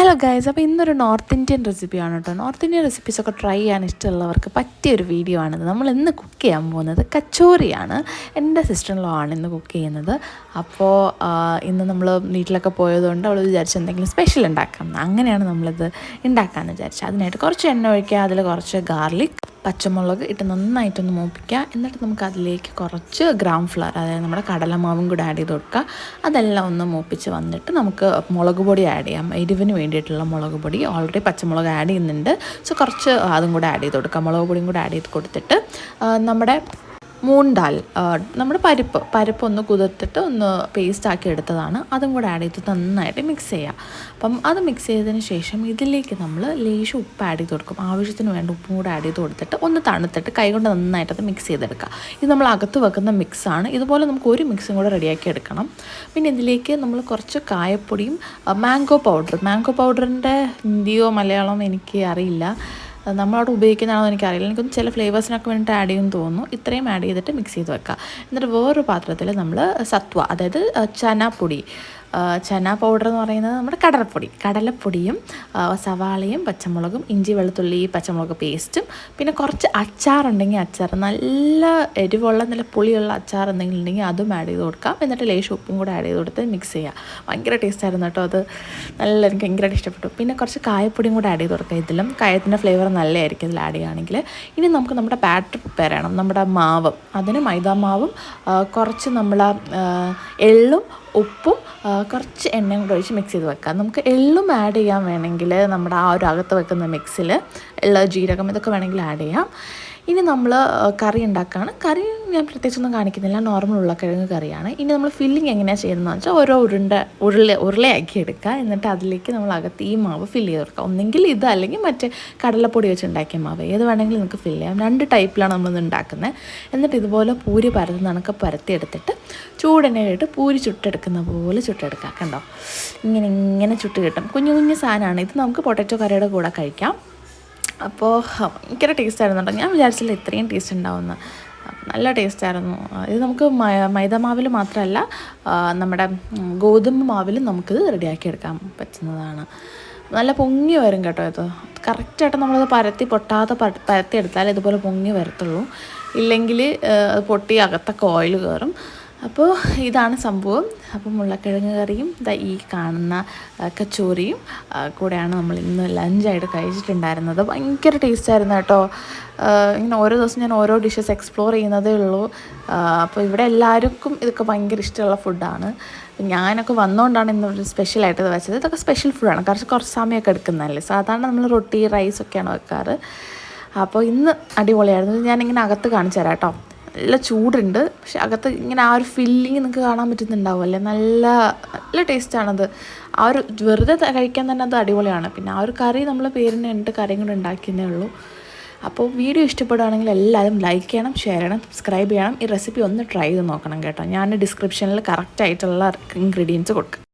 Hello guys, അപ്പോൾ ഇന്നൊരു north Indian റെസിപ്പിയാണ് കേട്ടോ. നോർത്ത് ഇന്ത്യൻ റെസിപ്പീസൊക്കെ ട്രൈ ചെയ്യാൻ ഇഷ്ടമുള്ളവർക്ക് പറ്റിയൊരു വീഡിയോ ആണിത്. നമ്മൾ ഇന്ന് കുക്ക് ചെയ്യാൻ പോകുന്നത് കച്ചോറിയാണ്. എൻ്റെ സിസ്റ്റർ ഇൻ ലോ ആണ് ഇന്ന് കുക്ക് ചെയ്യുന്നത്. അപ്പോൾ ഇന്ന് നമ്മൾ വീട്ടിലൊക്കെ പോയതുകൊണ്ട് അവൾ വിചാരിച്ചു എന്തെങ്കിലും സ്പെഷ്യൽ ഉണ്ടാക്കാം. അങ്ങനെയാണ് നമ്മളിത് ഉണ്ടാക്കാമെന്ന് വിചാരിച്ചത്. അതിനായിട്ട് കുറച്ച് എണ്ണ ഒഴിക്കുക, അതിൽ കുറച്ച് ഗാർലിക്, പച്ചമുളക് ഇട്ട് നന്നായിട്ടൊന്ന് മൂപ്പിക്കുക. എന്നിട്ട് നമുക്ക് അതിലേക്ക് കുറച്ച് ഗ്രാം ഫ്ലവർ, അതായത് നമ്മുടെ കടലമാവും കൂടെ ആഡ് ചെയ്ത് കൊടുക്കുക. അതെല്ലാം ഒന്ന് മൂപ്പിച്ച് വന്നിട്ട് നമുക്ക് മുളക് പൊടി ആഡ് ചെയ്യാം. എരിവിന് വേണ്ടിയിട്ടുള്ള മുളക് പൊടി ഓൾറെഡി പച്ചമുളക് ആഡ് ചെയ്യുന്നുണ്ട്. സോ കുറച്ച് അതും കൂടെ ആഡ് ചെയ്ത് കൊടുക്കാം. മുളക് പൊടിയും കൂടെ ആഡ് ചെയ്ത് കൊടുത്തിട്ട് നമ്മുടെ മൂണ്ടാൽ, നമ്മുടെ പരിപ്പ് ഒന്ന് കുതിർത്തിട്ട് ഒന്ന് പേസ്റ്റാക്കി എടുത്തതാണ്. അതും കൂടെ ആഡ് ചെയ്ത് നന്നായിട്ട് മിക്സ് ചെയ്യുക. അപ്പം അത് മിക്സ് ചെയ്തതിന് ശേഷം ഇതിലേക്ക് നമ്മൾ ലേശം ഉപ്പ് ആഡ് ചെയ്ത് കൊടുക്കും. ആവശ്യത്തിന് വേണ്ട ഉപ്പും കൂടെ ആഡ് ചെയ്ത് കൊടുത്തിട്ട് ഒന്ന് തണുത്തിട്ട് കൈകൊണ്ട് നന്നായിട്ട് അത് മിക്സ് ചെയ്തെടുക്കുക. ഇത് നമ്മൾ അകത്ത് വെക്കുന്ന മിക്സാണ്. ഇതുപോലെ നമുക്ക് ഒരു മിക്സും കൂടെ റെഡിയാക്കി എടുക്കണം. പിന്നെ ഇതിലേക്ക് നമ്മൾ കുറച്ച് കായപ്പൊടിയും മാംഗോ പൗഡറിൻ്റെ ഹിന്ദിയോ മലയാളമോ എനിക്ക് അറിയില്ല, നമ്മളവിടെ ഉപയോഗിക്കുന്നതാണോ എനിക്കറിയില്ല. എനിക്കൊന്ന് ചില ഫ്ലേവേഴ്സിനൊക്കെ വേണ്ടിയിട്ട് ആഡ് ചെയ്യുമെന്ന് തോന്നുന്നു. ഇത്രയും ആഡ് ചെയ്തിട്ട് മിക്സ് ചെയ്ത് വെക്കുക. എന്നിട്ട് വേറൊരു പാത്രത്തിൽ നമ്മൾ സത്വ, അതായത് ചന പൗഡർ എന്ന് പറയുന്നത് നമ്മുടെ കടലപ്പൊടിയും സവാളയും പച്ചമുളകും ഇഞ്ചി വെളുത്തുള്ളി പച്ചമുളക് പേസ്റ്റും പിന്നെ കുറച്ച് അച്ചാറുണ്ടെങ്കിൽ അച്ചാർ, നല്ല എരിവുള്ള നല്ല പുളിയുള്ള അച്ചാർ എന്തെങ്കിലും ഉണ്ടെങ്കിൽ അതും ആഡ് ചെയ്ത് കൊടുക്കാം. എന്നിട്ട് ലേശം ഉപ്പും കൂടെ ആഡ് ചെയ്ത് കൊടുത്ത് മിക്സ് ചെയ്യുക. ഭയങ്കര ടേസ്റ്റായിരുന്നു കേട്ടോ. അത് എനിക്ക് ഭയങ്കരമായിട്ട് ഇഷ്ടപ്പെട്ടു. പിന്നെ കുറച്ച് കായപ്പൊടിയും കൂടെ ആഡ് ചെയ്ത് കൊടുക്കുക. ഇതിലും കായത്തിൻ്റെ ഫ്ലേവർ നല്ലതായിരിക്കും ഇതിൽ ആഡ് ചെയ്യുകയാണെങ്കിൽ. ഇനി നമുക്ക് നമ്മുടെ ബാറ്റർ പ്രിപ്പയർ ചെയ്യണം. നമ്മുടെ മാവ്, അതിന് മൈദാമാവും കുറച്ച് നമ്മൾ എള്ളും ഉപ്പും കുറച്ച് എണ്ണയും കൂടെ ഒഴിച്ച് മിക്സ് ചെയ്ത് വെക്കാം. നമുക്ക് എള്ളും ആഡ് ചെയ്യാൻ വേണമെങ്കിൽ നമ്മുടെ ആ ഒരു അകത്ത് വെക്കുന്ന മിക്സിൽ എള്ള്, ജീരകം ഇതൊക്കെ വേണമെങ്കിൽ ആഡ് ചെയ്യാം. ഇനി നമ്മൾ കറി ഉണ്ടാക്കുകയാണ്. കറി ഞാൻ പ്രത്യേകിച്ചൊന്നും കാണിക്കുന്നില്ല, നോർമൽ ഉരുളക്കിഴങ്ങ് കറിയാണ്. ഇനി നമ്മൾ ഫില്ലിങ് എങ്ങനെയാണ് ചെയ്യുന്നതെന്ന് വെച്ചാൽ ഓരോ ഉരുളയാക്കി എടുക്കുക. എന്നിട്ട് അതിലേക്ക് നമ്മൾ അകത്ത് ഈ മാവ് ഫില്ല് ചെയ്ത് കൊടുക്കുക. ഒന്നെങ്കിൽ ഇത്, അല്ലെങ്കിൽ മറ്റേ കടലപ്പൊടി വെച്ച് ഉണ്ടാക്കിയ മാവ്, ഏത് വേണമെങ്കിലും നമുക്ക് ഫില്ല് ചെയ്യാം. 2 ടൈപ്പിലാണ് നമ്മളിത് ഉണ്ടാക്കുന്നത്. എന്നിട്ട് ഇതുപോലെ പൂരി പരത്തുന്നതൊക്കെ പരത്തിയെടുത്തിട്ട് ചൂടെണ്ണയിലിട്ട് പൂരി ചുട്ടെടുക്കുന്ന പോലെ ചുട്ടെടുക്കുക. കണ്ടോ, ഇങ്ങനെ ചുട്ട് കിട്ടും. കുഞ്ഞു സാധനമാണ് ഇത്. നമുക്ക് പൊട്ടറ്റോ കറിയുടെ കൂടെ കഴിക്കാം. അപ്പോൾ ഭയങ്കര ടേസ്റ്റായിരുന്നു കേട്ടോ. ഞാൻ വിചാരിച്ചില്ല ഇത്രയും ടേസ്റ്റ് ഉണ്ടാവുമെന്ന്. നല്ല ടേസ്റ്റായിരുന്നു ഇത്. നമുക്ക് മൈദാമാവിൽ മാത്രമല്ല, നമ്മുടെ ഗോതമ്പ് മാവിലും നമുക്കിത് റെഡിയാക്കി എടുക്കാൻ പറ്റുന്നതാണ്. നല്ല പൊങ്ങി വരും കേട്ടോ. ഇത് കറക്റ്റായിട്ട് നമ്മളത് പൊട്ടാതെ പരത്തി എടുത്താൽ ഇതുപോലെ പൊങ്ങി വരത്തുള്ളൂ. ഇല്ലെങ്കിൽ അത് പൊട്ടി അകത്തൊക്കെ ഓയിൽ കയറും. അപ്പോൾ ഇതാണ് സംഭവം. അപ്പം ഉരുളക്കിഴങ്ങ് കറിയും ഈ കാണുന്ന കച്ചോറിയും കൂടെയാണ് നമ്മൾ ഇന്ന് ലഞ്ചായിട്ട് കഴിച്ചിട്ടുണ്ടായിരുന്നത്. ഭയങ്കര ടേസ്റ്റായിരുന്നു കേട്ടോ. ഇങ്ങനെ ഓരോ ദിവസം ഞാൻ ഓരോ ഡിഷസ് എക്സ്പ്ലോർ ചെയ്യുന്നതേ ഉള്ളൂ. അപ്പോൾ ഇവിടെ എല്ലാവർക്കും ഇതൊക്കെ ഭയങ്കര ഇഷ്ടമുള്ള ഫുഡാണ്. ഞാനൊക്കെ വന്നുകൊണ്ടാണ് ഇന്നൊരു സ്പെഷ്യലായിട്ട് ഇത് വെച്ചത്. ഇതൊക്കെ സ്പെഷ്യൽ ഫുഡാണ്. കുറച്ച് സമയമൊക്കെ എടുക്കുന്നതല്ലേ. സാധാരണ നമ്മൾ റൊട്ടി റൈസൊക്കെയാണ് വെക്കാറ്. അപ്പോൾ ഇന്ന് അടിപൊളിയായിരുന്നു. ഞാനിങ്ങനെ അകത്ത് കാണിച്ചു തരാം കേട്ടോ. നല്ല ചൂടുണ്ട്, പക്ഷെ അകത്ത് ഇങ്ങനെ ആ ഒരു ഫില്ലിങ് നിങ്ങൾക്ക് കാണാൻ പറ്റുന്നുണ്ടാവും അല്ലേ. നല്ല ടേസ്റ്റാണത്. ആ ഒരു വെറുതെ കഴിക്കാൻ തന്നെ അത് അടിപൊളിയാണ്. പിന്നെ ആ ഒരു കറി നമ്മൾ പേരിന് വേണ്ടിയിട്ട് കറിയും കൂടെ ഉണ്ടാക്കിയതേ ഉള്ളൂ. അപ്പോൾ വീഡിയോ ഇഷ്ടപ്പെടുകയാണെങ്കിൽ എല്ലാവരും ലൈക്ക് ചെയ്യണം, ഷെയർ ചെയ്യണം, സബ്സ്ക്രൈബ് ചെയ്യണം. ഈ റെസിപ്പി ഒന്ന് ട്രൈ ചെയ്ത് നോക്കണം കേട്ടോ. ഞാൻ ഡിസ്ക്രിപ്ഷനിൽ കറക്റ്റായിട്ടുള്ള ഇൻഗ്രീഡിയൻസ് കൊടുക്കാം.